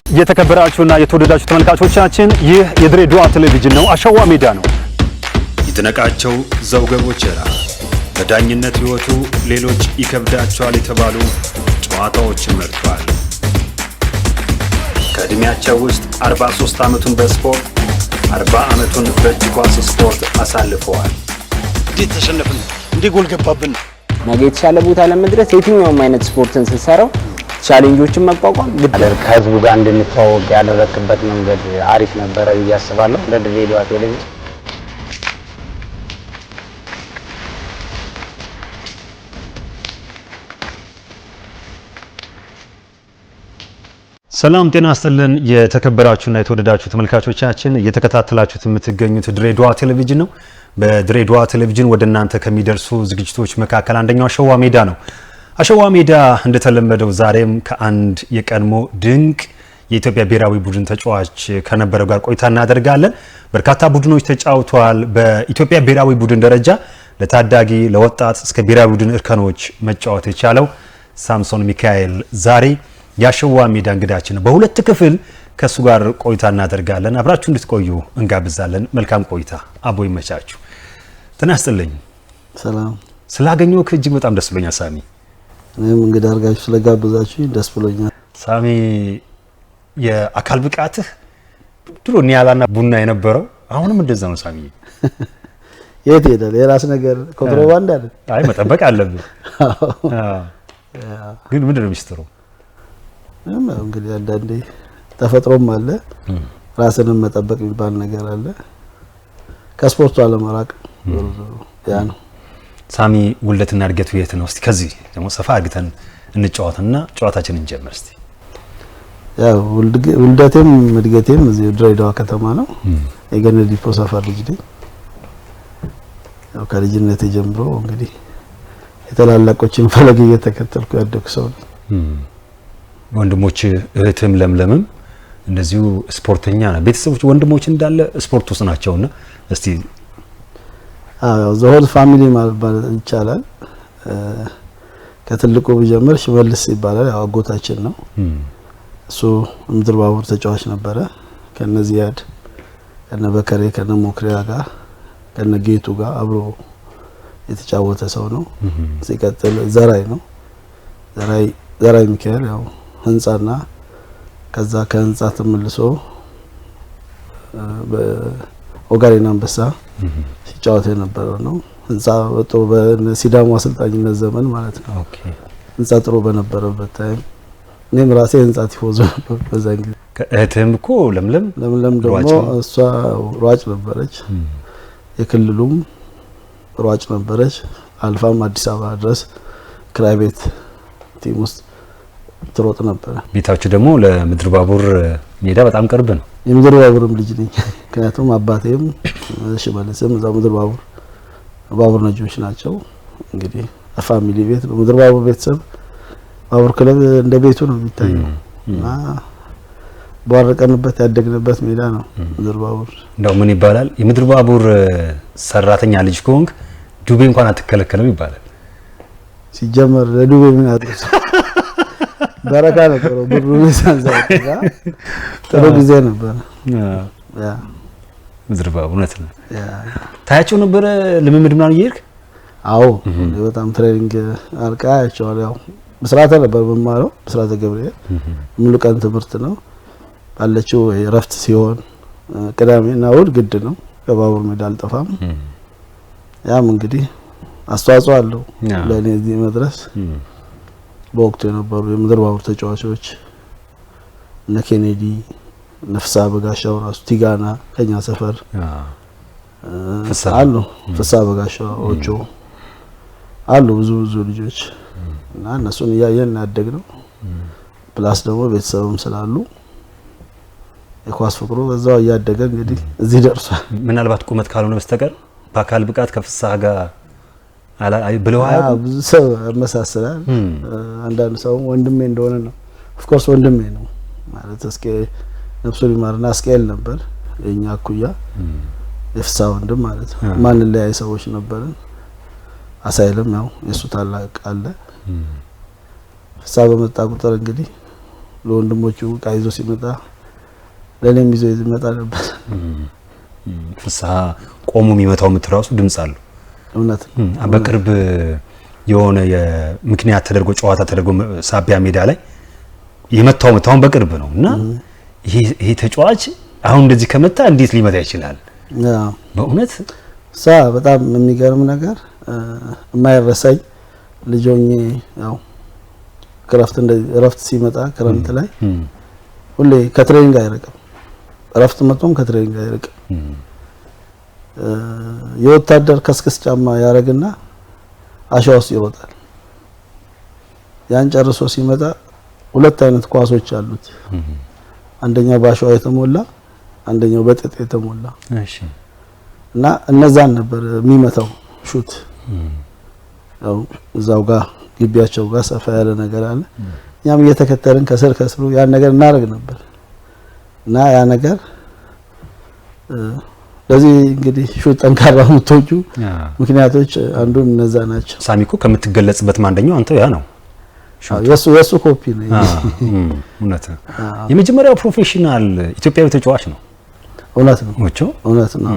የተከበራችሁና የተወደዳችሁ ተመልካቾቻችን ይህ የድሬዳዋ ቴሌቪዥን ነው። አሸዋ ሜዳ ነው። ይትነቃቸው ዘውገቦቸራ በዳኝነት ህይወቱ ሌሎች ይከብዳቸዋል የተባሉ ጨዋታዎችን መርጧል። ከእድሜያቸው ውስጥ 43 ዓመቱን በስፖርት 40 ዓመቱን በእጅ ኳስ ስፖርት አሳልፈዋል። እንዴት ተሸነፍን? እንዴት ጎል ገባብን? ነገ የተሻለ ቦታ ለመድረስ የትኛውም አይነት ስፖርትን ስትሰራው ቻሌንጆችን መቋቋም ግዴታ። ከህዝቡ ጋር እንድንተዋወቅ ያደረክበት መንገድ አሪፍ ነበረ ብዬ አስባለሁ። ለድሬዳዋ ቴሌቪዥን ሰላም ጤና ይስጥልን። የተከበራችሁና የተወደዳችሁ ተመልካቾቻችን እየተከታተላችሁት የምትገኙት ድሬዳዋ ቴሌቪዥን ነው። በድሬዳዋ ቴሌቪዥን ወደ እናንተ ከሚደርሱ ዝግጅቶች መካከል አንደኛው አሸዋ ሜዳ ነው። አሸዋ ሜዳ እንደተለመደው ዛሬም ከአንድ የቀድሞ ድንቅ የኢትዮጵያ ብሔራዊ ቡድን ተጫዋች ከነበረው ጋር ቆይታ እናደርጋለን። በርካታ ቡድኖች ተጫውተዋል። በኢትዮጵያ ብሔራዊ ቡድን ደረጃ ለታዳጊ ለወጣት እስከ ብሔራዊ ቡድን እርከኖች መጫወት የቻለው ሳምሶን ሚካኤል ዛሬ የአሸዋ ሜዳ እንግዳችን ነው። በሁለት ክፍል ከሱ ጋር ቆይታ እናደርጋለን። አብራችሁ እንድትቆዩ እንጋብዛለን። መልካም ቆይታ። አቦ ይመቻችሁ። ተናስተልኝ ሰላም ስላገኘው እጅግ በጣም ደስ ብሎኛል ሳሚ። እኔም እንግዳ አርጋችሁ ስለጋበዛችሁ ደስ ብሎኛል። ሳሚ የአካል ብቃትህ ድሮ ኒያላና ቡና የነበረው አሁንም እንደዛ ነው ሳሚ። የት ሄዳል? የራስ ነገር ኮንትሮባንድ አይደል? አይ መጠበቅ አለብህ። ግን ምንድን ነው ሚስጥሩ? እንግዲህ አንዳንዴ ተፈጥሮም አለ፣ ራስንም መጠበቅ የሚባል ነገር አለ። ከስፖርቱ አለመራቅ ያ ነው። ሳሚ ውልደትና እድገቱ የት ነው? እስቲ ከዚህ ደግሞ ሰፋ አድርገን እንጫወትና ጨዋታችንን እንጀምር እስቲ። ያው ውልደቴም እድገቴም እዚህ ድሬዳዋ ከተማ ነው። የገነ ዲፖ ሰፈር ልጅ ነኝ። ያው ከልጅነቴ ጀምሮ እንግዲህ የተላላቆችን ፈለግ እየተከተልኩ ያደኩ ሰው ነኝ። ወንድሞች እህትም ለምለምም እንደዚሁ ስፖርተኛ ነው። ቤተሰቦች ወንድሞች እንዳለ ስፖርት ውስጥ ናቸውና እስቲ ያው ዘሆል ፋሚሊ ማለት ይቻላል። ከትልቁ ቢጀምር ሽመልስ ይባላል። ያው አጎታችን ነው። እሱ ምድር ባቡር ተጫዋች ነበረ። ከነዚያድ ከነበከሬ ከነሞክሪያ ጋር ከነጌቱ ጋር አብሮ የተጫወተ ሰው ነው። ሲቀጥል ዘራይ ነው። ዘራይ ሚካኤል ያው ህንጻና ከዛ ከህንጻ ተመልሶ በኦጋሪና አንበሳ ሲጫወት የነበረው ነው። ህንጻ ጥሩ በሲዳሞ አሰልጣኝነት ዘመን ማለት ነው። ኦኬ ህንጻ ጥሩ በነበረበት ታይም እኔም ራሴ ህንጻ ቲፎዞ በዛ እንግዲህ ከእህትም እኮ ለምለም ደግሞ እሷ ሯጭ ነበረች። የክልሉም ሯጭ ነበረች። አልፋም አዲስ አበባ ድረስ ክራይ ቤት ቲም ውስጥ ትሮጥ ነበር። ቤታችሁ ደግሞ ለምድር ባቡር ሜዳ በጣም ቅርብ ነው። የምድር ባቡርም ልጅ ነኝ። ምክንያቱም አባቴም ሽመልስም እዛው ምድር ባቡር ነጆች ናቸው። እንግዲህ ፋሚሊ ቤት ምድር ባቡር ቤተሰብ ባቡር ክለብ እንደ ቤቱ ነው የሚታየው እና በወረቀንበት ያደግንበት ሜዳ ነው ምድር ባቡር። እንደው ምን ይባላል የምድር ባቡር ሰራተኛ ልጅ ከሆንክ ዱቤ እንኳን አትከለከልም ይባላል። ሲጀመር ለዱቤ ምን አድርስ በረካ ነበር። ብሩ ለሳንዛታ ጥሩ ጊዜ ነበር። ያ ምድር ባቡር እውነት ነው። ታያቸው ነበር ልምምድ ምናምን እየሄድክ? አዎ በጣም ትሬኒንግ አልቃያቸው። ያው መስራተ ነበር በማለው መስራተ ገብርኤል ሙሉ ቀን ትምህርት ነው ባለችው ረፍት ሲሆን ቅዳሜና እሑድ ግድ ነው ከባቡር ሜዳ አልጠፋም። ያም እንግዲህ አስተዋጽኦ አለው ለኔ እዚህ መድረስ። በወቅቱ የነበሩ የምድር ባቡር ተጫዋቾች እነ ኬኔዲ ነፍሳ በጋሻው ራሱ ቲጋና ከኛ ሰፈር አሉ። ፍሳ በጋሻው ኦጆ አሉ ብዙ ልጆች እና እነሱን እያየን ያደግነው። ፕላስ ደግሞ ቤተሰብም ስላሉ የኳስ ፍቅሩ በዛው እያደገ እንግዲህ እዚህ ደርሷል። ምናልባት ቁመት ካልሆነ በስተቀር በአካል ብቃት ከፍሳ ጋር ብለው ብዙ ሰው ያመሳስላል። አንዳንድ ሰው ወንድሜ እንደሆነ ነው። ኦፍ ኮርስ ወንድሜ ነው ማለት እስከ ነፍሱ ሊማርና አስቀል ነበር የኛ ኩያ የፍሳ ወንድም ማለት ነው። ማን ላይ ሰዎች ነበርን። አሳይለም ያው የሱ ታላቅ አለ ፍሳ በመጣ ቁጥር እንግዲህ ለወንድሞቹ ቃይዞ ሲመጣ ለኔም ይዞ ይመጣ ነበር። ፍስሐ ቆሙ የሚመታው ምትራሱ ድምጽ አለው። እውነት በቅርብ የሆነ የምክንያት ተደርጎ ጨዋታ ተደርጎ ሳቢያ ሜዳ ላይ የመታው ምታውን በቅርብ ነው እና ይሄ ተጫዋች አሁን እንደዚህ ከመታ እንዴት ሊመታ ይችላል? በእውነት በጣም የሚገርም ነገር የማይረሳኝ ልጆኜ ያው ረፍት ሲመጣ ክረምት ላይ ሁሌ ከትሬኒንግ አይርቅም። ረፍት መጥቶም ከትሬኒንግ አይርቅም። የወታደር ከስክስ ጫማ ያረግና አሸዋ ውስጥ ይሮጣል። ያን ጨርሶ ሲመጣ ሁለት አይነት ኳሶች አሉት። አንደኛው በአሸዋ የተሞላ አንደኛው በጥጥ የተሞላ እና እነዛን ነበር የሚመታው ሹት። ያው እዛው ጋር ግቢያቸው ጋር ሰፋ ያለ ነገር አለ። እኛም እየተከተልን ከስሩ ያን ነገር እናደርግ ነበር እና ያ ነገር ለዚህ እንግዲህ ሹት ጠንካራ ምቶቹ ምክንያቶች አንዱ እነዛ ናቸው። ሳሚኮ ከምትገለጽበት አንደኛው አንተ ያ ነው። የሱ ኮፒ ነው። እውነት ነው። የመጀመሪያው ፕሮፌሽናል ኢትዮጵያዊ ተጫዋች ነው። እውነት ነው። እውነት ነው።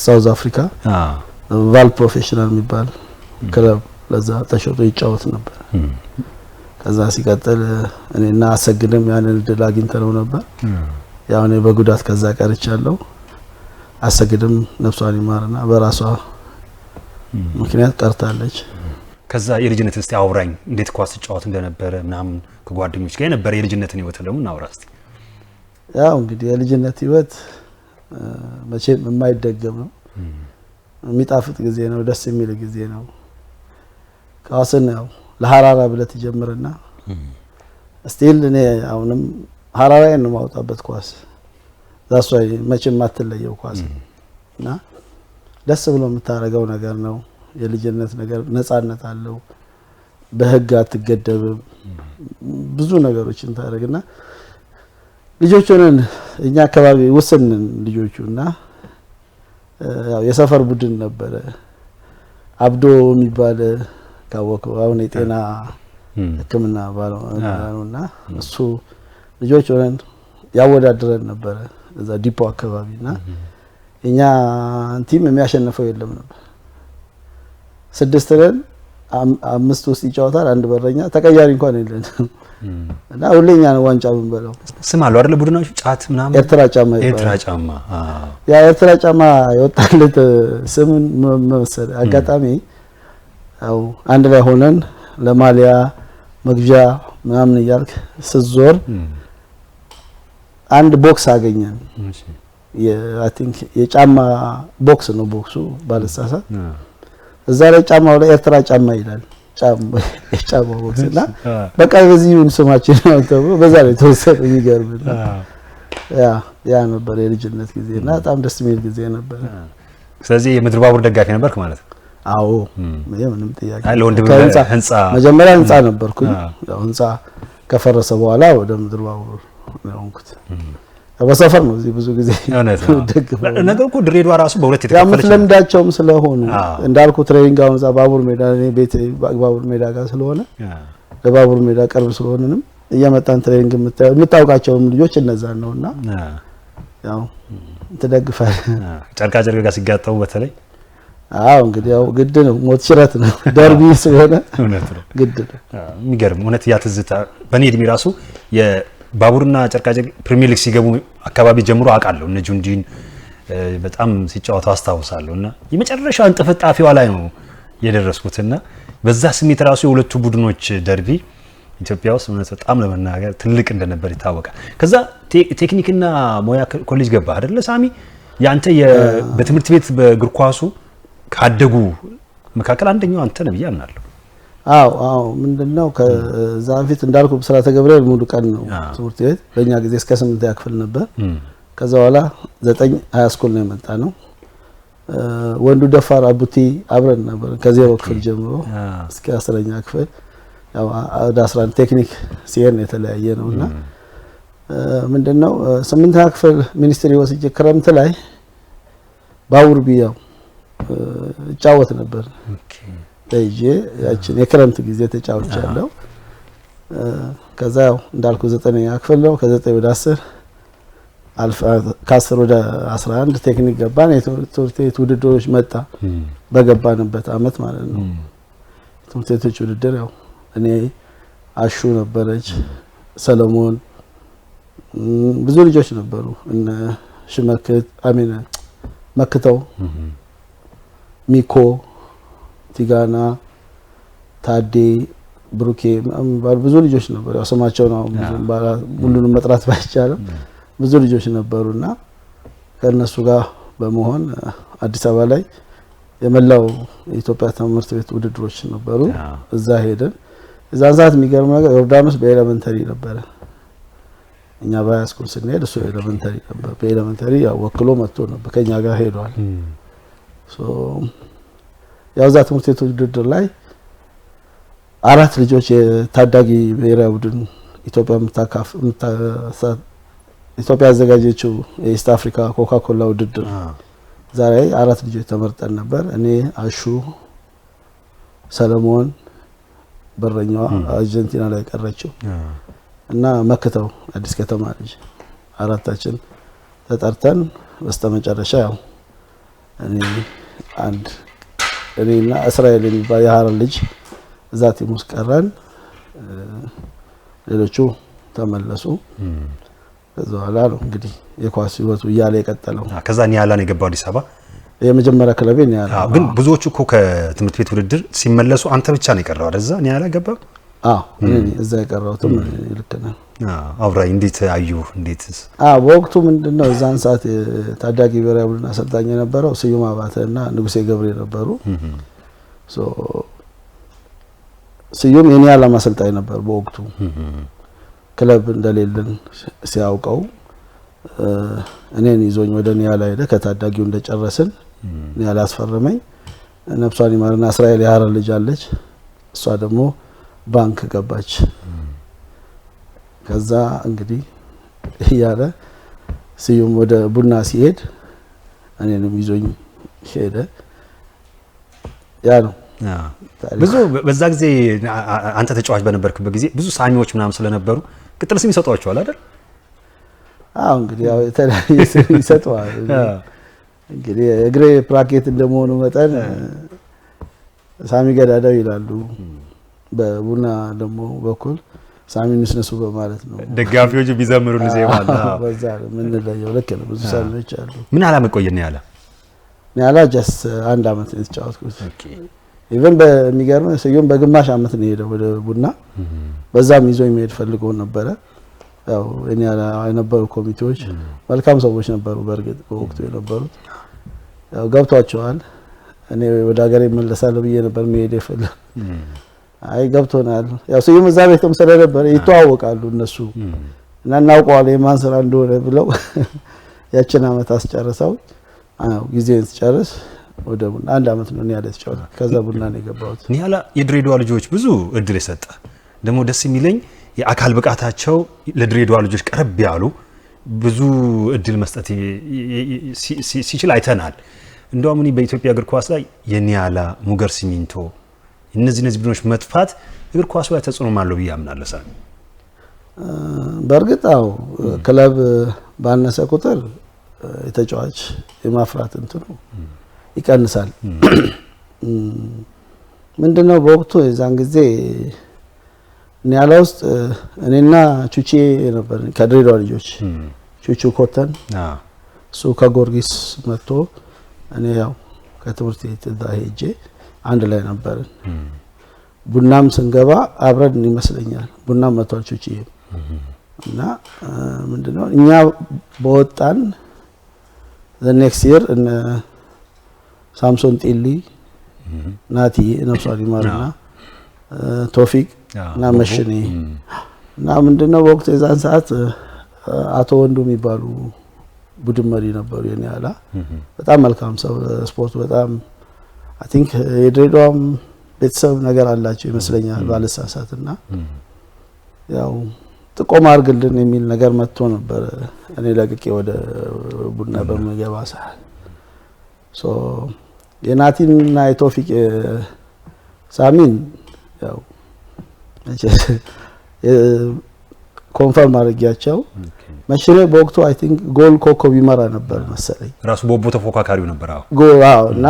ሳውዝ አፍሪካ ቫል ፕሮፌሽናል የሚባል ክለብ ለዛ ተሸጦ ይጫወት ነበር። ከዛ ሲቀጥል እኔና አሰግድም ያንን እድል አግኝተነው ነበር። ያው እኔ በጉዳት ከዛ ቀርቻለሁ። አሰግድም ነፍሷን ይማርና በራሷ ምክንያት ቀርታለች። ከዛ የልጅነት እስቲ አውራኝ እንዴት ኳስ ጫወት እንደነበረ ምናምን ከጓደኞች ጋር የነበረ የልጅነትን ህይወት ደግሞ እናውራ እስቲ። ያው እንግዲህ የልጅነት ህይወት መቼም የማይደገም ነው። የሚጣፍጥ ጊዜ ነው። ደስ የሚል ጊዜ ነው። ኳስን ያው ለሐራራ ብለት ይጀምርና ስቲል እኔ አሁንም ሐራራዬን ነው ማውጣበት ኳስ ዛሷ መቼም አትለየው ኳስ እና ደስ ብሎ የምታረገው ነገር ነው። የልጅነት ነገር ነፃነት አለው። በህግ አትገደብም። ብዙ ነገሮችን ታረግና ልጆች ሆነን እኛ አካባቢ ውስን ልጆቹና ያው የሰፈር ቡድን ነበረ። አብዶ የሚባል ካወቀው አሁን የጤና ህክምና ባለውና እሱ ልጆች ሆነን ያወዳድረን ነበረ እዛ ዲፖ አካባቢና እኛ ቲም የሚያሸንፈው የለም ነበር። 6 ነን፣ 5 ውስጥ ይጫወታል፣ አንድ በረኛ፣ ተቀያሪ እንኳን የለን እና ሁሌኛ ነው ዋንጫ የምንበላው። ስም አለው አይደል ቡድናችሁ? ጫት ምናምን ኤርትራ ጫማ ይባላል። ኤርትራ ጫማ ያ ኤርትራ ጫማ የወጣለት ስም መሰለ አጋጣሚ ያው አንድ ላይ ሆነን ለማሊያ መግዣ ምናምን እያልክ ስትዞር አንድ ቦክስ አገኘን። አይ ቲንክ የጫማ ቦክስ ነው ቦክሱ ባለሳሳት እዛ ላይ ጫማው ላይ ኤርትራ ጫማ ይላል። ጫማ ቦክስና በቃ በዚህም ስማችን ነው ተብሎ በዛ ላይ ተወሰደ። የሚገርምና ያ ነበር የልጅነት ጊዜና በጣም ደስ የሚል ጊዜ ነበር። ስለዚህ የምድር ባቡር ደጋፊ ነበርክ ማለት ነው? አዎ ምንም ጥያቄ ለወንድም ህንጻ መጀመሪያ ህንጻ ነበርኩኝ። ያው ህንጻ ከፈረሰ በኋላ ወደ ምድር ባቡር ነው እንኩት በሰፈር ነው እዚህ ብዙ ጊዜ ነገር እኮ ድሬዳዋ ራሱ በሁለት የተከፈለች ለምዳቸውም ስለሆኑ እንዳልኩ ትሬኒንግ አሁን እዛ ባቡር ሜዳ እኔ ቤት ባቡር ሜዳ ጋር ስለሆነ ለባቡር ሜዳ ቅርብ ስለሆነንም እየመጣን ትሬኒንግ የምታውቃቸውም ልጆች እነዛን ነውና ያው ትደግፋለህ። ጨርቃ ጨርቅ ጋር ሲጋጠሙ በተለይ አዎ እንግዲህ ያው ግድ ነው። ሞት ሽረት ነው ደርቢ ስለሆነ እውነት ነው ግድ ነው። የሚገርም እውነት ያ ትዝታ በኔ እድሜ ራሱ የባቡርና ጨርቃጨርቅ ፕሪሚየር ሊግ ሲገቡ አካባቢ ጀምሮ አውቃለሁ። እነ ጁንዲን በጣም ሲጫወቱ አስታውሳለሁና የመጨረሻው እንጥፍጣፊዋ ላይ ነው የደረስኩትና በዛ ስሜት ራሱ የሁለቱ ቡድኖች ደርቢ ኢትዮጵያ ውስጥ እውነት በጣም ለመናገር ትልቅ እንደነበር ይታወቃል። ከዛ ቴክኒክና ሙያ ኮሌጅ ገባ አይደለ ሳሚ? ያንተ በትምህርት ቤት በእግር ኳሱ ካደጉ መካከል አንደኛው አንተ ነህ ብዬ አምናለሁ። አዎ ምንድነው ከዛ በፊት እንዳልኩ ብስራተ ገብርኤል ሙሉ ቀን ነው ትምህርት ቤት በእኛ ጊዜ እስከ 8 ያክፍል ነበር። ከዛ በኋላ 9 ሃይ ስኩል ነው የመጣ ነው። ወንዱ ደፋር አቡቲ አብረን ነበር ከዜሮ ክፍል ጀምሮ እስከ 10ኛ ክፍል። ያው ወደ 11 ቴክኒክ ሲሄድ ነው የተለያየ ነውና ምንድነው 8ኛ ክፍል ሚኒስትሪ ወስጄ ክረምት ላይ ባቡር ቢያው እጫወት ነበር። ኦኬ ያችን የክረምት ጊዜ ተጫውቻለሁ። ከዛ ያው እንዳልኩ 9ኛ ክፍል ነው። ከ9 ወደ 10 አልፋ ከ10 ወደ 11 ቴክኒክ ገባን። የትምህርት ቤት ውድድሮች መጣ በገባንበት አመት ማለት ነው። ትምህርት ቤቶች ውድድር ያው እኔ አሹ ነበረች፣ ሰለሞን ብዙ ልጆች ነበሩ። እነ ሽመክት አሚና መክተው ሚኮ ቲጋና ታዴ ብሩኬ ብዙ ልጆች ነበሩ። ያው ስማቸው ነው ሁሉንም መጥራት ባይቻልም ብዙ ልጆች ነበሩና ከነሱ ጋር በመሆን አዲስ አበባ ላይ የመላው የኢትዮጵያ ትምህርት ቤት ውድድሮች ነበሩ። እዛ ሄደን እዛን ሰዓት የሚገርም ነገር ዮርዳኖስ በኤሌመንተሪ ነበረ። እኛ በሃይስኩል ስንሄድ እሱ ኤሌመንተሪ ነበር። በኤሌመንተሪ ያው ወክሎ መጥቶ ነበር ከኛ ጋር ሄዷል። ያው እዛ ትምህርት ቤት ውድድር ላይ 4 ልጆች የታዳጊ ብሔራዊ ቡድን ኢትዮጵያ ያዘጋጀችው የኢስት አፍሪካ ኮካኮላ ውድድር ዛሬ 4 ልጆች ተመርጠን ነበር። እኔ አሹ፣ ሰለሞን በረኛዋ አርጀንቲና ላይ ቀረችው እና መክተው አዲስ ከተማ ልጅ 4ታችን ተጠርተን በስተመጨረሻ ያው እኔና እስራኤል የሚባል የሀረር ልጅ እዛ ቲም ውስጥ ቀረን። ሌሎቹ ተመለሱ። ከዛ በኋላ ነው እንግዲህ የኳስ ህይወቱ እያለ የቀጠለው። ከዛ ኒያላ ነው የገባው አዲስ አበባ የመጀመሪያ ክለቤ ኒያላ። ግን ብዙዎቹ እኮ ከትምህርት ቤት ውድድር ሲመለሱ አንተ ብቻ ነው የቀረው አይደል? እዛ ኒያላ ገባ? እኔ እዛ የቀረሁትም ልክና አብራይ እንዴት አዩ? እንዴትስ? በወቅቱ ምንድነው እዛን ሰዓት ታዳጊ ብሔራዊ ቡድን አሰልጣኝ የነበረው ስዩም አባተና ንጉሴ ገብሬ ነበሩ። ስዩም የኒያላ አሰልጣኝ ነበር በወቅቱ። ክለብ እንደሌለን ሲያውቀው እኔን ይዞኝ ወደ ኒያላ ሄደ። ከታዳጊው እንደጨረስን ኒያላ አስፈረመኝ። ነፍሷን ይማርና እስራኤል የሀረር ልጅ አለች። እሷ ደግሞ ባንክ ገባች። ከዛ እንግዲህ ያለ ስዩም ወደ ቡና ሲሄድ እኔንም ይዞኝ ሄደ። ያ ነው ብዙ በዛ ጊዜ አንተ ተጫዋች በነበርክበት ጊዜ ብዙ ሳሚዎች ምናምን ስለነበሩ ቅጥል ስም ይሰጧቸዋል አይደል? እንግዲህ ያው የተለያየ ስም ይሰጧል። እንግዲህ እግሬ ፕራኬት እንደመሆኑ መጠን ሳሚ ገዳዳው ይላሉ። በቡና ደግሞ በኩል ሳሚ ንስነሱ በማለት ነው ደጋፊዎች ቢዘምሩን ዜማል። በዛ ምን ለየው ልክ ነው። ብዙ ሳሚዎች አሉ። ምን አላመቆየን ያላ ጀስት 1 አመት ነው የተጫወትኩት። ኢቨን በሚገርም ስዩም በግማሽ አመት ነው ሄደው ወደ ቡና። በዛም ይዞ የሚሄድ ፈልጎ ነበረ። ያው እኔ የነበሩ ኮሚቴዎች መልካም ሰዎች ነበሩ። በእርግጥ በወቅቱ የነበሩት ያው ገብቷቸዋል። እኔ ወደ ሀገር እመለሳለሁ ብዬ ነበር መሄድ የፈለኩ። አይ ገብቶናል። ያው ስዩም እዛ ቤትም ስለነበረ ይተዋወቃሉ እነሱ እና እናውቀዋለን የማን ስራ እንደሆነ ብለው ያችን አመት አስጨርሰው ጊዜን ስጨርስ ወደ ቡና 1 አመት ነው ኒያላ ተጫወተ። ከዛ ቡና ነው የገባሁት። ኒያላ የድሬዳዋ ልጆች ብዙ እድል የሰጠ ደግሞ ደስ የሚለኝ የአካል ብቃታቸው ለድሬዳዋ ልጆች ቀረብ ያሉ ብዙ እድል መስጠት ሲችል አይተናል። እንደውም እኔ በኢትዮጵያ እግር ኳስ ላይ የኒያላ ሙገር ሲሚንቶ እነዚህ ቡድኖች መጥፋት እግር ኳሱ ላይ ተጽዕኖ አለው ብዬ አምናለሁ። ሳሚ በእርግጥ ክለብ ባነሰ ቁጥር የተጫዋች የማፍራት እንትኑ ይቀንሳል። ምንድነው በወቅቱ የዛን ጊዜ ኒያላ ውስጥ እኔና ቹቺ ነበር ከድሬዳዋ ልጆች። ቹቹ ኮተን እሱ ከጎርጊስ መጥቶ እኔ ያው ከትምህርት ቤት እዛ ሄጄ አንድ ላይ ነበርን። ቡናም ስንገባ አብረን ይመስለኛል። ቡናም መጥቷል ቹቺ እና ምንድነው እኛ በወጣን the next year እነ ሳምሶን ጢሊ ናቲ ነፍሷን ይማርና ቶፊቅ እና መሽኔ እና ምንድነው በወቅቱ የዛን ሰዓት አቶ ወንዱ የሚባሉ ቡድን መሪ ነበሩ የኒያላ። በጣም መልካም ሰው፣ ስፖርት በጣም አይ ቲንክ የድሬዳዋም ቤተሰብ ነገር አላቸው ይመስለኛል ባለሳሳትና ያው ጥቆማ አድርግልን የሚል ነገር መጥቶ ነበር። እኔ ለቅቄ ወደ ቡና በመገባ ሰዓት የናቲንና የቶፊቅ ሳሚን ያው ኮንፈርም አድርጊያቸው መሽሬ በወቅቱ አይ ቲንክ ጎል ኮከብ ይመራ ነበር መሰለኝ ራሱ ቦቦ ተፎካካሪው ነበር እና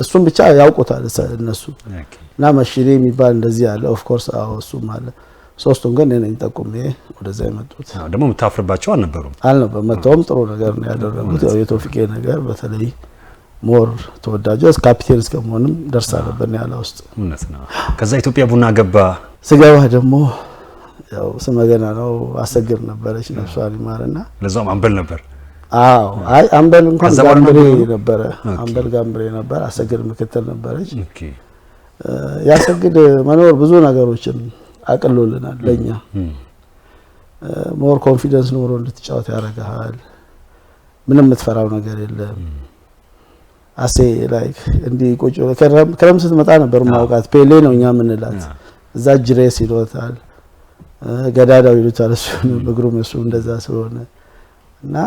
እሱም ብቻ ያውቁታል እነሱ እና መሽሬ የሚባል እንደዚህ ያለ ኦፍ ኮርስ እሱም አለ ሶስቱን ግን እኔን ጠቁሜ ወደዛ የመጡት ደግሞ የምታፍርባቸው አልነበሩም መተውም ጥሩ ነገር ነው ያደረጉት ያው የቶፊቄ ነገር በተለይ ሞር ተወዳጆስ ካፒቴን እስከመሆንም ደርሳ ነበር ያለ ውስጥ እውነት ነው ከዛ ኢትዮጵያ ቡና ገባ ስገባ ደግሞ ያው ስመገና ነው አሰግር ነበረች ነፍሷን ይማርና ለዛም አንበል ነበር አይ አንበል እንኳን ጋምብሬ ነበር አሰግር ምክትል ነበረች ያሰግድ መኖር ብዙ ነገሮችን አቀሎልናል ለኛ ሞር ኮንፊደንስ ኖሮ እንድትጫወት ያረጋሃል ምንም የምትፈራው ነገር የለም አሴ ላይክ እንዲ ቆጮ ከረም ስትመጣ ነበር ማውቃት ፔሌ ነው እኛ ምንላት እዛ ጅሬስ ይሎታል ገዳዳው ይሉታል እሱ በግሩም እሱ እንደዛ ስለሆነ እና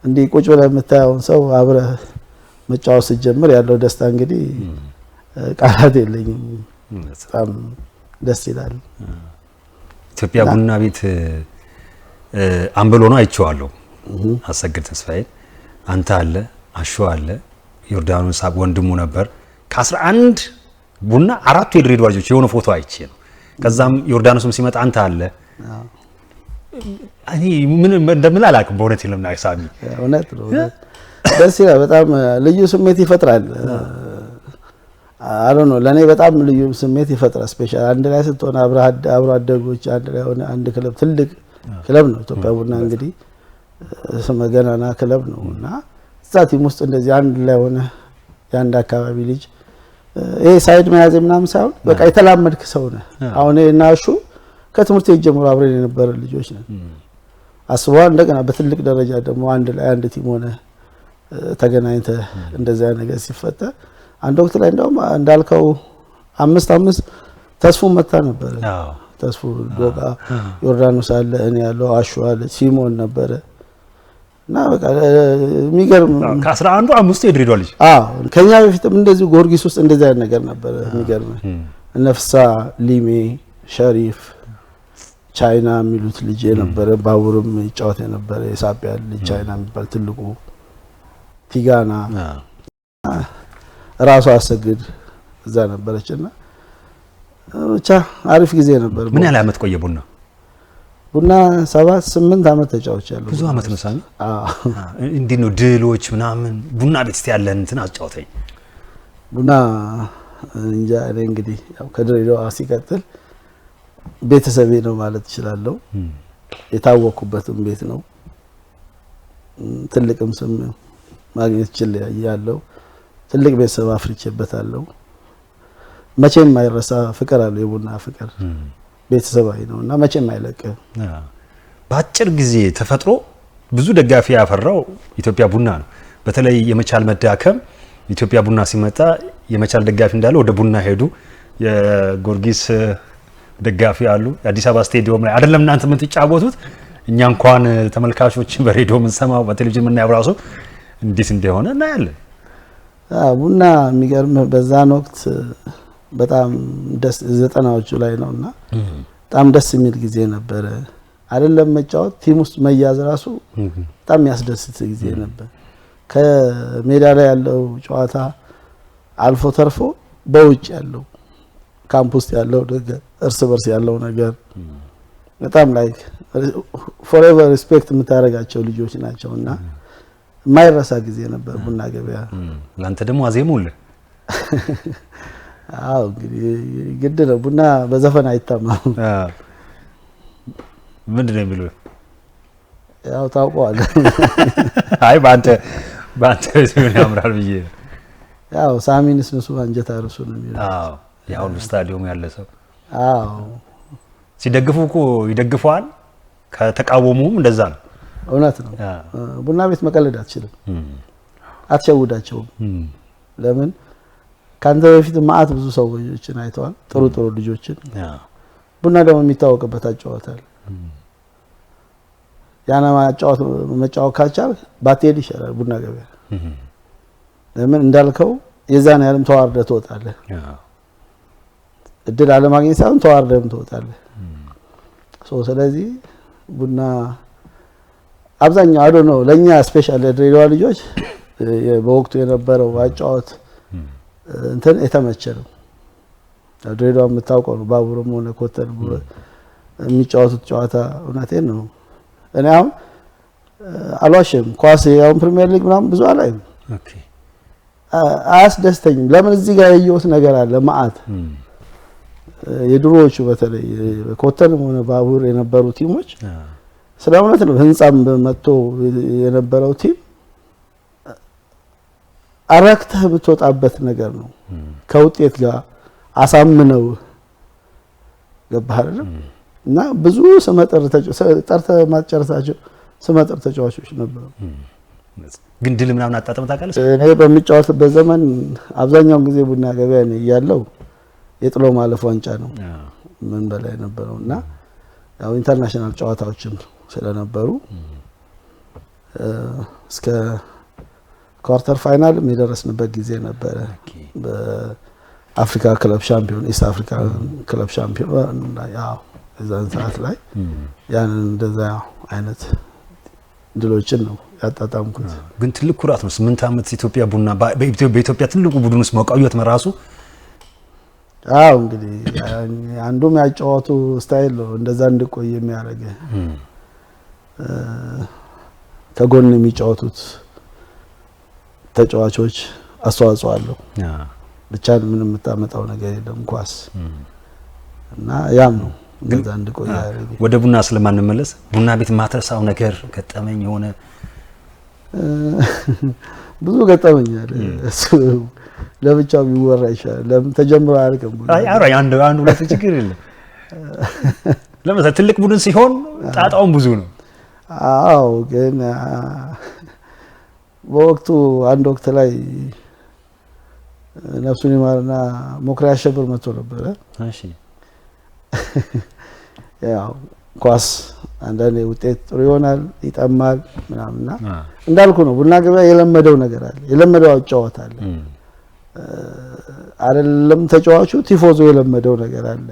እንዲ ቆጮ ላይ የምታየው ሰው አብረ መጫወት ሲጀምር ያለው ደስታ እንግዲህ ቃላት የለኝም በጣም ደስ ይላል ኢትዮጵያ ቡና ቤት አንበሎ ነው አይቼዋለሁ አሰግድ ተስፋዬ አንተ አለ አሹ አለ ዮርዳኖስ ወንድሙ ነበር ከ11 ቡና አራቱ የድሬዳዋ ልጆች የሆነ ፎቶ አይቼ ነው ከዛም ዮርዳኖስም ሲመጣ አንተ አለ እኔ ምን እንደምን አላውቅም በእውነት ይለምና አይሳሚ እውነት ነው ደስ ይላል በጣም ልዩ ስሜት ይፈጥራል አሮ ነው ለኔ በጣም ልዩ ስሜት ይፈጥራል ስፔሻል አንድ ላይ ስትሆን አብሮ አደጎች አንድ ላይ ሆነ አንድ ክለብ ትልቅ ክለብ ነው ኢትዮጵያ ቡና እንግዲህ ስመገናና ክለብ ነውና ቲም ውስጥ እንደዚህ አንድ ላይ ሆነ ያንድ አካባቢ ልጅ ይሄ ሳይድ መያዝ ምናምን ሳይሆን በቃ የተላመድክ ሰው ነህ አሁን እናሹ ከትምህርት ጀምሮ አብረን የነበረ ልጆች ነን አስበዋ እንደገና በትልቅ ደረጃ ደግሞ አንድ ላይ አንድ ቲም ሆነ ተገናኝተ እንደዛ ነገር ሲፈጠር አንድ ወቅት ላይ እንደውም እንዳልከው 5 ተስፉ መታ ነበር ተስፉ ዶጋ ዮርዳኖስ አለ እኔ ያለው አሹ አለ ሲሞን ነበር እና በቃ የሚገርም ከ11 5 የድሬዳዋ ልጅ ከኛ በፊትም እንደዚህ ጎርጊስ ውስጥ እንደዛ አይነት ነገር ነበር የሚገርም ነፍሳ ሊሜ ሸሪፍ ቻይና የሚሉት ልጅ የነበረ ባቡርም ይጫወት የነበረ የሳቢያ ልጅ ቻይና የሚባል ትልቁ ቲጋና ራሱ አሰግድ እዛ ነበረችና ብቻ አሪፍ ጊዜ ነበር ምን ያህል አመት ቆየ ቡና 7-8 አመት ተጫውቻለሁ ብዙ አመት ነው ሳሚ እንዴ ነው ድሎች ምናምን ቡና ቤት እስቲ ያለን እንትን አጫውተኝ ቡና እንጃ እኔ እንግዲህ ያው ከድሬዳዋ ሲቀጥል ቤተሰቤ ነው ማለት ይችላልው የታወኩበትም ቤት ነው ትልቅም ስም ማግኘት ይችላል ትልቅ ቤተሰብ አፍርቼበታለሁ መቼም ማይረሳ ፍቅር አለ የቡና ፍቅር ቤተሰባዊ ነውና መቼም አይለቅም በአጭር ጊዜ ተፈጥሮ ብዙ ደጋፊ ያፈራው ኢትዮጵያ ቡና ነው በተለይ የመቻል መዳከም ኢትዮጵያ ቡና ሲመጣ የመቻል ደጋፊ እንዳለ ወደ ቡና ሄዱ የጎርጊስ ደጋፊ አሉ የአዲስ አበባ ስቴዲየም ላይ አይደለም እናንተ ምን ተጫወቱት እኛ እንኳን ተመልካቾች በሬዲዮ ምን ሰማው በቴሌቪዥን ምን ያብራሱ እንዴት እንደሆነ እና ያለ ቡና የሚገርም በዛን ወቅት በጣም ደስ 90ዎቹ ላይ ነውና በጣም ደስ የሚል ጊዜ ነበር አይደለም መጫወት ቲም ውስጥ መያዝ ራሱ በጣም ያስደስት ጊዜ ነበር ከሜዳ ላይ ያለው ጨዋታ አልፎ ተርፎ በውጭ ያለው ካምፕስ ያለው ነገር እርስ በርስ ያለው ነገር በጣም ላይክ ፎrever ሪስፔክት የምታረጋቸው ልጆች ናቸውና ማይረሳ ጊዜ ነበር ቡና ገበያ ላንተ ደግሞ አዜሙል እንግዲህ ግድ ነው ቡና በዘፈን አይታማም ምንድነው የሚለው ያው ታውቀዋል አይ ባንተ ሲሆን ያምራል ብዬ ያው ሳሚንስ ንሱ አንጀታ ርሱ ነው የሚለው ያው ስታዲየም ያለ ሰው ሲደግፉ እኮ ይደግፋል ከተቃወሙም እንደዛ ነው እውነት ነው ቡና ቤት መቀለድ አትችልም አትሸውዳቸውም ለምን ካንተ በፊት ማአት ብዙ ሰዎችን አይተዋል ጥሩ ልጆችን ቡና ደግሞ የሚታወቅበት አጫወታል ያና መጫወት ካቻል ባትሄድ ይሻላል ቡና ገበያ ለምን እንዳልከው የዛን ያለም ተዋርደ ትወጣለህ እድል አለማግኘት ሳይሆን ተዋርደም ትወጣለህ ስለዚህ ቡና አብዛኛው አዶ ነው ለኛ ስፔሻል ድሬዳዋ ልጆች በወቅቱ የነበረው አጫዋት እንትን የተመቸ ነው። ድሬዳዋ የምታውቀው ነው። ባቡርም ሆነ ኮተን የሚጫወቱት ጨዋታ እውነቴን ነው። እኔ አሁን አልዋሽም ኳስ ያው ፕሪሚየር ሊግ ምናምን ብዙ አላይም። ኦኬ አያስደስተኝም። ለምን እዚህ ጋር ያየሁት ነገር አለ ማአት የድሮዎቹ በተለይ ኮተንም ሆነ ባቡር የነበሩ ቲሞች ስለ እውነት ነው ህንጻም መጥቶ የነበረው ቲም አረክተህ ብትወጣበት ነገር ነው ከውጤት ጋር አሳምነው ገባህ አይደል? እና ብዙ ስመጥር ጠርተህ ማጨረሳቸው ስመጥር ተጫዋቾች ነበሩ። ግን ድል ምናምን አጣጥመህ ታውቃለህ? እኔ በሚጫወትበት ዘመን አብዛኛው ጊዜ ቡና ገበያ ነው ያለው የጥሎ ማለፍ ዋንጫ ነው ምን በላይ ነበረውና ያው ኢንተርናሽናል ጨዋታዎችም ስለነበሩ እስከ ኳርተር ፋይናል የደረስንበት ጊዜ ነበረ። በአፍሪካ ክለብ ሻምፒዮን ኢስት አፍሪካ ክለብ ሻምፒዮን ያው እዛን ሰዓት ላይ ያንን እንደዛ አይነት ድሎችን ነው ያጣጣምኩት። ግን ትልቅ ኩራት ነው 8 ዓመት ኢትዮጵያ ቡና በኢትዮጵያ ትልቁ ቡድን ውስጥ መቆየት መራሱ። አዎ እንግዲህ አንዱም ያጫወቱ ስታይል ነው እንደዛ እንድቆይ የሚያደርግ ከጎን የሚጫወቱት ተጫዋቾች አስተዋጽኦ አለው። ብቻ ምንም የምታመጣው ነገር የለም ኳስ እና ያም ነው እንደዛ እንድቆይ ያደርግ። ወደ ቡና ስለማንመለስ ቡና ቤት ማትረሳው ነገር ገጠመኝ የሆነ ብዙ ገጠመኝ አለ። እሱ ለብቻው ቢወራ ይሻላል። ለምን ተጀምሮ አያልቅም? አይ አንድ ሁለት ችግር የለም። ለምሳሌ ትልቅ ቡድን ሲሆን ጣጣውን ብዙ ነው። አዎ ግን በወቅቱ አንድ ወቅት ላይ ነፍሱን ይማርና ሞክሪያ አሸብር መጥቶ ነበር። እሺ ያው ኳስ አንዳንዴ ውጤት ጥሩ ይሆናል ይጠማል ምናምንና እንዳልኩ ነው ቡና ገበያ የለመደው ነገር አለ። የለመደው አጫዋት አለ አይደለም ተጫዋቹ ቲፎዞ የለመደው ነገር አለ።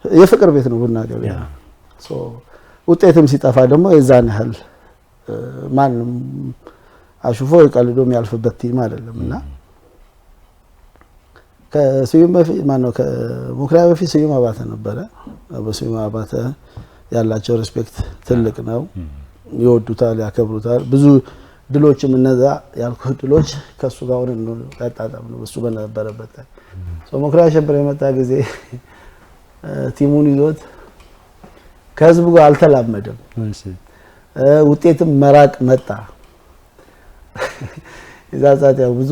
የፍቅር ቤት ነው ቡና ገበያ። ውጤትም ሲጠፋ ደግሞ የዛን ያህል ማንም አሽፎ ይቀልዶ የሚያልፍበት ቲም አይደለምና ከስዩም በፊት ማነው ከሙክሪያ በፊት ስዩም አባተ ነበረ። በስዩም አባተ ያላቸው ሪስፔክት ትልቅ ነው። ይወዱታል፣ ያከብሩታል። ብዙ ድሎችም እነዛ ያልኩት ድሎች ከሱ ጋር ሆነን ነው ያጣጣምነው እሱ በነበረበት ሙክሪያ አሸብር የመጣ ጊዜ ቲሙን ይዞት ከህዝቡ ጋር አልተላመደም። ውጤትም መራቅ መጣ። እዛ ሰዓት ያው ብዙ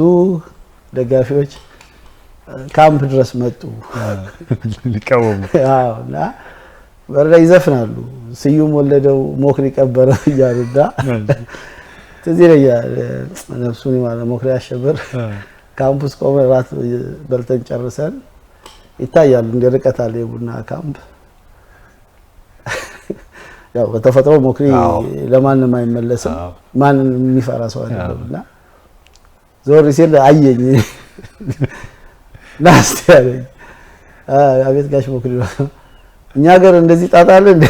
ደጋፊዎች ካምፕ ድረስ መጡ ሊቃወሙ። አዎና በረዳ ይዘፍናሉ። ስዩም ወለደው ሞክሪ ቀበረው እያሉና ትዝ ይለኛል። ነፍሱን ይማር ሞክሪ አሸብር ካምፕስ ቆመ ራት በልተን ጨርሰን ይታያሉ እንደ ርቀት አለ የቡና ካምፕ። ያው በተፈጥሮ ሞክሪ ለማንም አይመለስም። ማንን የሚፈራ ሰው አይደለምና ዞር ሲል አየኝ ናስቲ ያለኝ አቤት ጋሽ ሞክሪ እኛ ሀገር እንደዚህ ጣጣ አለ እንዴ?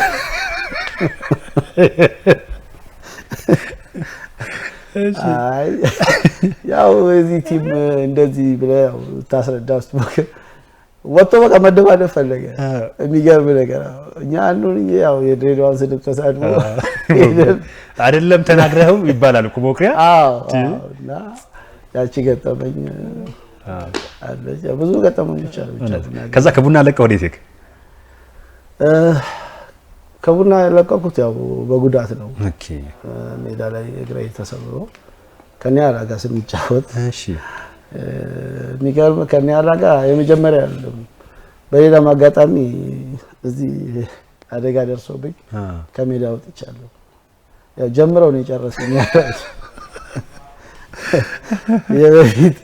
አይ ያው እዚህ ቲም እንደዚህ ብለህ ያው ታስረዳ ውስጥ ወጥቶ በቃ መደባደብ ፈለገ። የሚገርም ነገር እኛ አንዱን ያው የድሬዳዋን ስድብ ተሳድቦ አይደለም ተናግረው ይባላል እኮ ሞክሪያ። እና ያቺ ገጠመኝ አለች። ብዙ ገጠመኞች አሉ። ከዛ ከቡና ለቀ ወዴት ሄድክ? ከቡና ለቀቁት ያው በጉዳት ነው። ኦኬ ሜዳ ላይ እግሬ ተሰብሮ ከኒያላ ጋር ስንጫወት የሚገርም ከኒያላ ጋር የመጀመሪያ አይደለም። በሌላ አጋጣሚ እዚህ አደጋ ደርሶብኝ ከሜዳ ወጥቻለሁ። ያው ጀምረው ነው የጨረሰኝ ያላች የበፊት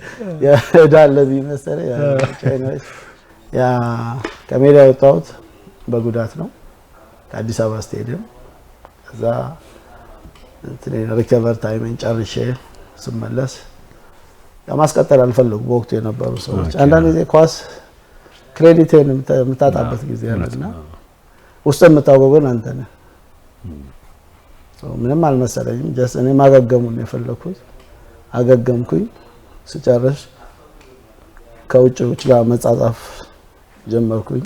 ያዳለ ቢመሰለ ያ ከሜዳ ወጣሁት በጉዳት ነው ከአዲስ አበባ ስቴዲየም። ከዛ ሪከቨር ታይሜን ጨርሼ ስመለስ ማስቀጠል አልፈለጉም በወቅቱ የነበሩ ሰዎች። አንዳንድ ጊዜ ኳስ ክሬዲትን የምታጣበት ጊዜ አለና ውስጥ የምታውቀው ግን አንተ ነህ። ምንም አልመሰለኝም። ጀስት እኔ ማገገሙን የፈለኩት አገገምኩኝ። ስጨርስ ከውጭዎች ጋር መጻጻፍ ጀመርኩኝ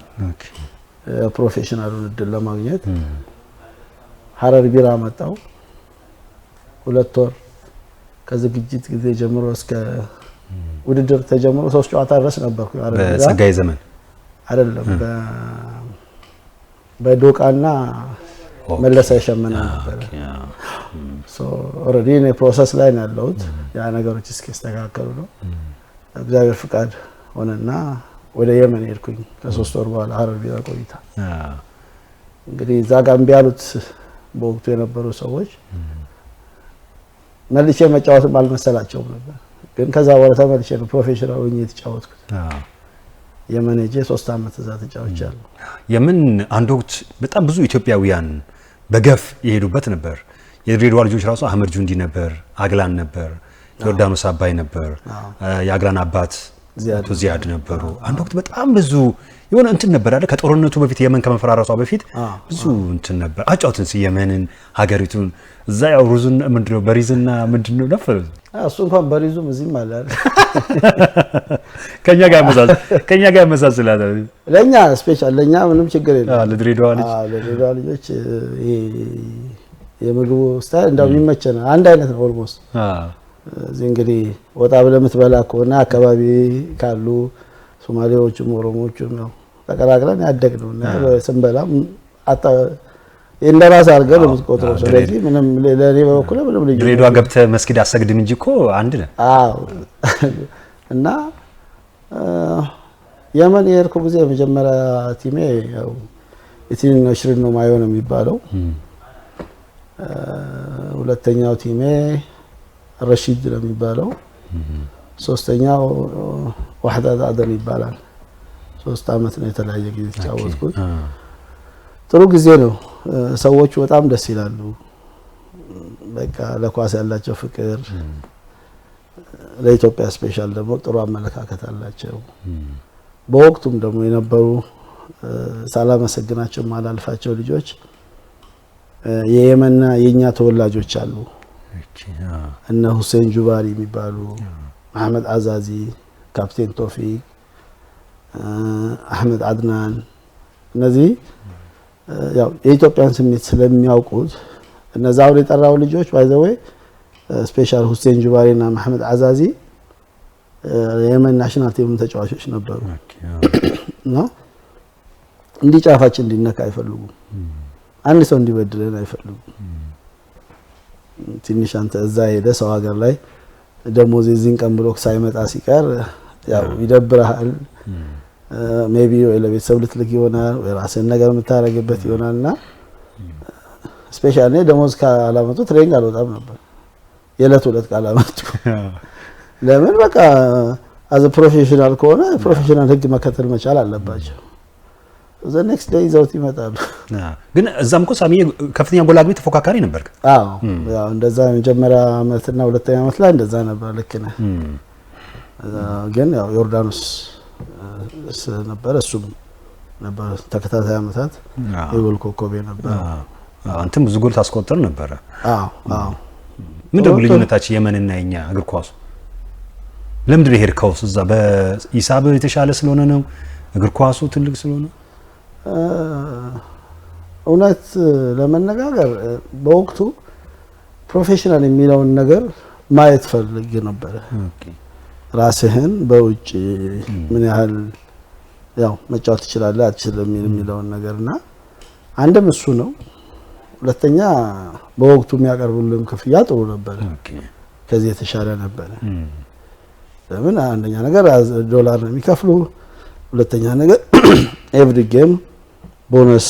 ፕሮፌሽናሉን እድል ለማግኘት። ሀረር ቢራ መጣው 2 ወር ከዝግጅት ጊዜ ጀምሮ እስከ ውድድር ተጀምሮ 3 ጨዋታ ድረስ ነበርኩ። ሀረር ቢራ በጸጋይ ዘመን አይደለም በዶቃና መለሰ ሸመና ነበር። ኦልሬዲ እኔ ፕሮሰስ ላይ ነው ያለሁት። ያ ነገሮች እስኪስተካከሉ ነው። እግዚአብሔር ፍቃድ ሆነና ወደ የመን ሄድኩኝ ከ3 ወር በኋላ ሀረር ቢራ ቆይታ። እንግዲህ እዛ ጋር እምቢ ያሉት በወቅቱ የነበሩ ሰዎች መልሼ መጫወትም አልመሰላቸውም ነበር። ግን ከዛ በኋላ ተመልሼ ነው ፕሮፌሽናል ሆኜ የተጫወትኩት። የመን ሄጄ 3 አመት እዛ ተጫውቻለሁ። የመን አንድ ወቅት በጣም ብዙ ኢትዮጵያውያን በገፍ የሄዱበት ነበር። የድሬዳዋ ልጆች ራሱ አህመድ ጁንዲ ነበር፣ አግላን ነበር፣ ዮርዳኖስ አባይ ነበር፣ የአግላን አባት ዚያድ ነበሩ። አንድ ወቅት በጣም ብዙ የሆነ እንትን ነበር አይደል? ከጦርነቱ በፊት የመን ከመፈራረሷ በፊት ብዙ እንትን ነበር። አጫውትን የመንን ሀገሪቱን እዛ ያው ሩዝን ምንድነው በሪዝና ምንድነው ነበር እሱ እንኳን በሪዙም እዚህም አለ አይደል? ከኛ ጋር ያመሳስላል። ለኛ ስፔሻል ለኛ ምንም ችግር የለም። ለድሬዳዋ ልጆች የምግቡ ስታይል እንደው የሚመቸን አንድ አይነት ነው ኦልሞስት። እዚህ እንግዲህ ወጣ ብለህ የምትበላ ከሆነ አካባቢ ካሉ ሶማሌዎችም ኦሮሞዎችም ነው ተቀላቅለን ያደግነው እና ስንበላም እንደራስ አድርገን ነው የምትቆጥረው። ስለዚህ ምንም ለኔ በኩል ምንም ልጅ ድሬዳዋ ገብተህ መስጊድ አሰግድም እንጂ እኮ አንድ ነህ። አዎ እና የመን የሄድኩ ጊዜ የመጀመሪያ ቲሜ ያው ኢቲን ነሽርን ነው ማየው ነው የሚባለው። ሁለተኛው ቲሜ ረሺድ ነው የሚባለው። ሶስተኛው ወህዳ አደን ይባላል። 3 አመት ነው የተለያየ ጊዜ ተጫወትኩት። ጥሩ ጊዜ ነው። ሰዎቹ በጣም ደስ ይላሉ። በቃ ለኳስ ያላቸው ፍቅር፣ ለኢትዮጵያ ስፔሻል ደግሞ ጥሩ አመለካከት አላቸው። በወቅቱም ደግሞ የነበሩ ሳላመሰግናቸው ማላልፋቸው ልጆች የየመንና የኛ ተወላጆች አሉ። እነ ሁሴን ጁባሪ የሚባሉ፣ መሐመድ አዛዚ፣ ካፕቴን ቶፊቅ፣ አህመድ አድናን እነዚህ ያው የኢትዮጵያን ስሜት ስለሚያውቁት እነዛው የጠራው ልጆች ባይ ዘ ዌይ ስፔሻል ሁሴን ጁባሪና መሐመድ አዛዚ የየመን ናሽናል ቲም ተጫዋቾች ነበሩ እና እንዲጫፋችን እንዲነካ አይፈልጉም። አንድ ሰው እንዲበድለን አይፈልጉም። ትንሽ አንተ እዛ ሄደ ሰው ሀገር ላይ ደሞዝ የዚህን ቀን ብሎ ሳይመጣ ሲቀር ያው ይደብራል። ሜቢ ወይ ለቤተሰብ ልትልክ ይሆናል ወይ ራስን ነገር የምታረግበት ይሆናልና ስፔሻሊ ደሞዝ ካላመጡ ትሬኒንግ አልወጣም ነበር። የዕለት ሁለት ካላመጡ ለምን በቃ አዘ ፕሮፌሽናል ከሆነ ፕሮፌሽናል ህግ መከተል መቻል አለባቸው። ዘ ኔክስት ዴይ ዘውት ይመጣሉ። ግን እዛም እኮ ሳሚ ከፍተኛ ጎል አግቢ ተፎካካሪ ነበርክ? አዎ ያው እንደዛ መጀመሪያ አመትና ሁለተኛ አመት ላይ እንደዛ ነበር። ልክ ነህ። ግን ያው ዮርዳኖስ ነበር እሱም ነበር ተከታታይ አመታት የጎል ኮከብ ነበር። አንተም ብዙ ጎል ታስቆጥር ነበር። አዎ አዎ። ምንድነው ልዩነታችሁ የመንና የኛ እግር ኳስ? ለምንድን ነው ሄድከው? እዛ በሂሳብ የተሻለ ስለሆነ ነው? እግር ኳሱ ትልቅ ስለሆነ? እውነት ለመነጋገር በወቅቱ ፕሮፌሽናል የሚለውን ነገር ማየት ፈልጌ ነበር። ራስህን በውጭ ምን ያህል ያው መጫወት ትችላለህ አትችልም የሚለውን ነገርና አንድም እሱ ነው። ሁለተኛ በወቅቱ የሚያቀርቡልን ክፍያ ጥሩ ነበር። ከዚህ የተሻለ ነበር። ለምን አንደኛ ነገር ዶላር ነው የሚከፍሉ፣ ሁለተኛ ነገር ኤቭሪ ጌም ቦነስ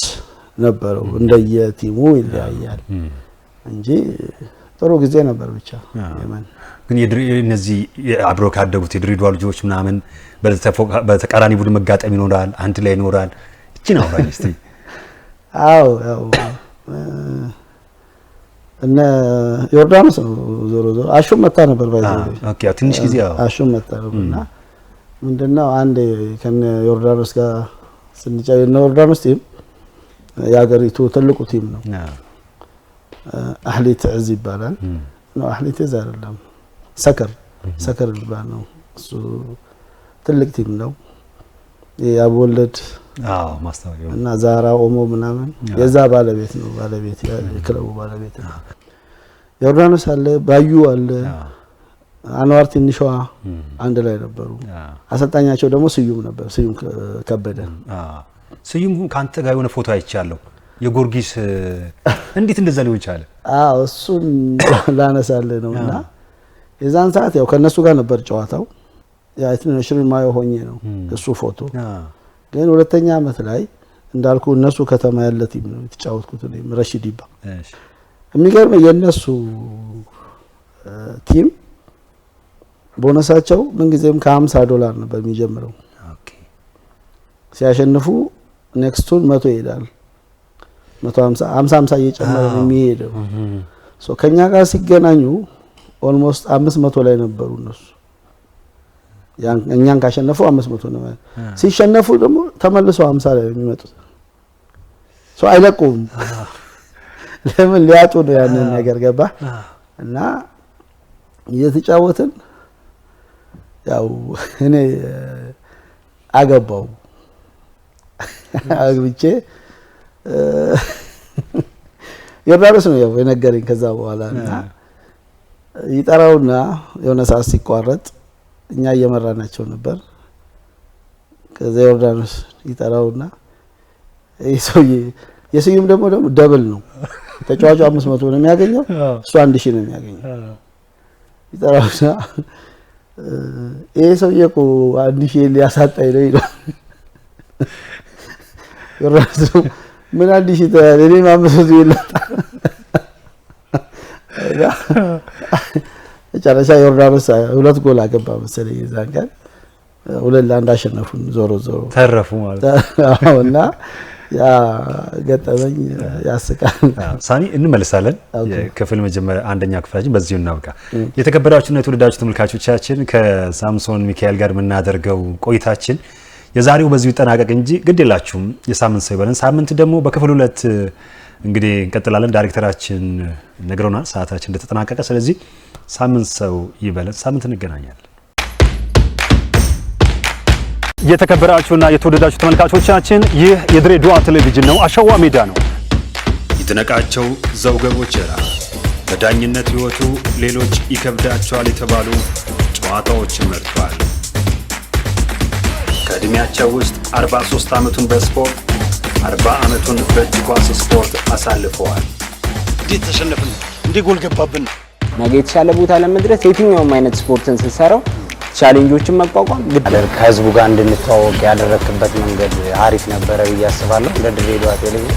ነበረው። እንደየቲሙ ይለያያል እንጂ ጥሩ ጊዜ ነበር ብቻ የመን። ግን እነዚህ አብረው ካደጉት የድሬዳዋ ልጆች ምናምን በተቃራኒ ቡድን መጋጠም ይኖራል፣ አንድ ላይ ይኖራል። እቺን አውራኝ እስቲ። አዎ ያው እነ ዮርዳኖስ ነው ዞሮ ዞሮ አሹም መጣ ነበር ባይዘው። ኦኬ ትንሽ ጊዜ አሹም መጣ ነበርና ምንድነው አንድ ከነ ዮርዳኖስ ጋር ስንጫወት ነው ዮርዳኖስ ቲም የሀገሪቱ ትልቁ ቲም ነው። አህሊ ትዕዝ ይባላል ነው። አህሊ ትዕዝ አይደለም ሰከር ይባላል ነው። እሱ ትልቅ ቲም ነው። የአቦለድ ማስታወቂያው እና ዛራ ኦሞ ምናምን የዛ ባለቤት ነው። የክለቡ ባለቤት ነው። ዮርዳኖስ አለ፣ ባዩ አለ፣ አንዋር ትንሿ አንድ ላይ ነበሩ። አሰልጣኛቸው ደግሞ ስዩም ነበር፣ ስዩም ከበደ። ስዩም ካንተ ጋር የሆነ ፎቶ አይቻለሁ። የጎርጊስ እንዴት እንደዛ ሊሆን ቻለ? እሱን ላነሳልህ ነውና የዛን ሰዓት ያው ከነሱ ጋር ነበር ጨዋታው። ያ ኢንተርናሽናል ማዮ ሆኜ ነው እሱ ፎቶ። ግን ሁለተኛ አመት ላይ እንዳልኩ እነሱ ከተማ ያለ ቲም ነው የተጫወትኩት እኔም ረሺድ ይባ። የሚገርም የነሱ ቲም ቦነሳቸው ምን ጊዜም $50 ነበር የሚጀምረው። ሲያሸንፉ ኔክስቱን 100 ይሄዳል። 150 50 እየጨመረ ነው የሚሄደው። ከኛ ጋር ሲገናኙ ኦልሞስት 500 ላይ ነበሩ እነሱ። እኛን ካሸነፉ 500 ነው። ሲሸነፉ ደግሞ ተመልሰው 50 ላይ የሚመጡት አይለቁም። ለምን ሊያጡ ነው ያንን ነገር ገባ እና እየተጫወትን ያው እኔ አገባው አግብቼ ዮርዳኖስ ነው ያው የነገረኝ። ከዛ በኋላ እና ይጠራውና የሆነ ሰዓት ሲቋረጥ እኛ እየመራናቸው ነበር። ከዛ ዮርዳኖስ ይጠራውና የስዩም ደግሞ ደብል ነው ተጫዋቹ 500 ነው የሚያገኘው፣ እሱ 1000 ነው የሚያገኘው። ይጠራውና ሰውዬ እኮ 1000 ሊያሳጣኝ ነው ይላል። ዮርዳኖስ ምን 1000 ታያለ እኔ 500 ይላል። ጨረሻ ዮርዳኖስ 2 ጎል አገባ መሰለኝ የዛን ቀን 2-1 አሸነፉን። ዞሮ ተረፉ ማለት እና ያ ገጠመኝ ያስቃል። ሳኒ እንመለሳለን። የክፍል መጀመሪያ አንደኛ ክፍላችን በዚሁ እናብቃ። የተከበራችሁና የተወደዳችሁ ተመልካቾቻችን ከሳምሶን ሚካኤል ጋር የምናደርገው ቆይታችን የዛሬው በዚሁ ይጠናቀቅ እንጂ ግድ የላችሁም የሳምንት ሰው ይበለን። ሳምንት ደግሞ በክፍል 2 እንግዲህ እንቀጥላለን። ዳይሬክተራችን ነግረውናል ሰዓታችን እንደተጠናቀቀ። ስለዚህ ሳምንት ሰው ይበለን። ሳምንት እንገናኛለን። የተከበራችሁና የተወደዳችሁ ተመልካቾቻችን ይህ የድሬዳዋ ቴሌቪዥን ነው። አሸዋ ሜዳ ነው። ይድነቃቸው ዘውገ ቦቸራ በዳኝነት ሕይወቱ ሌሎች ይከብዳቸዋል የተባሉ ጨዋታዎችን መርጧል። ከዕድሜያቸው ውስጥ 43 ዓመቱን በስፖርት 40 ዓመቱን በእጅ ኳስ ስፖርት አሳልፈዋል። እንዴት ተሸነፍን? እንዴ ጎል ገባብን? ነገ የተሻለ ቦታ ለመድረስ የትኛውም አይነት ስፖርትን ስትሰራው ቻሌንጆችን መቋቋም ግድ ነው። ከህዝቡ ጋር እንድንተዋወቅ ያደረክበት መንገድ አሪፍ ነበረ ብዬ አስባለሁ። ለድሬዳዋ ቴሌቪዥን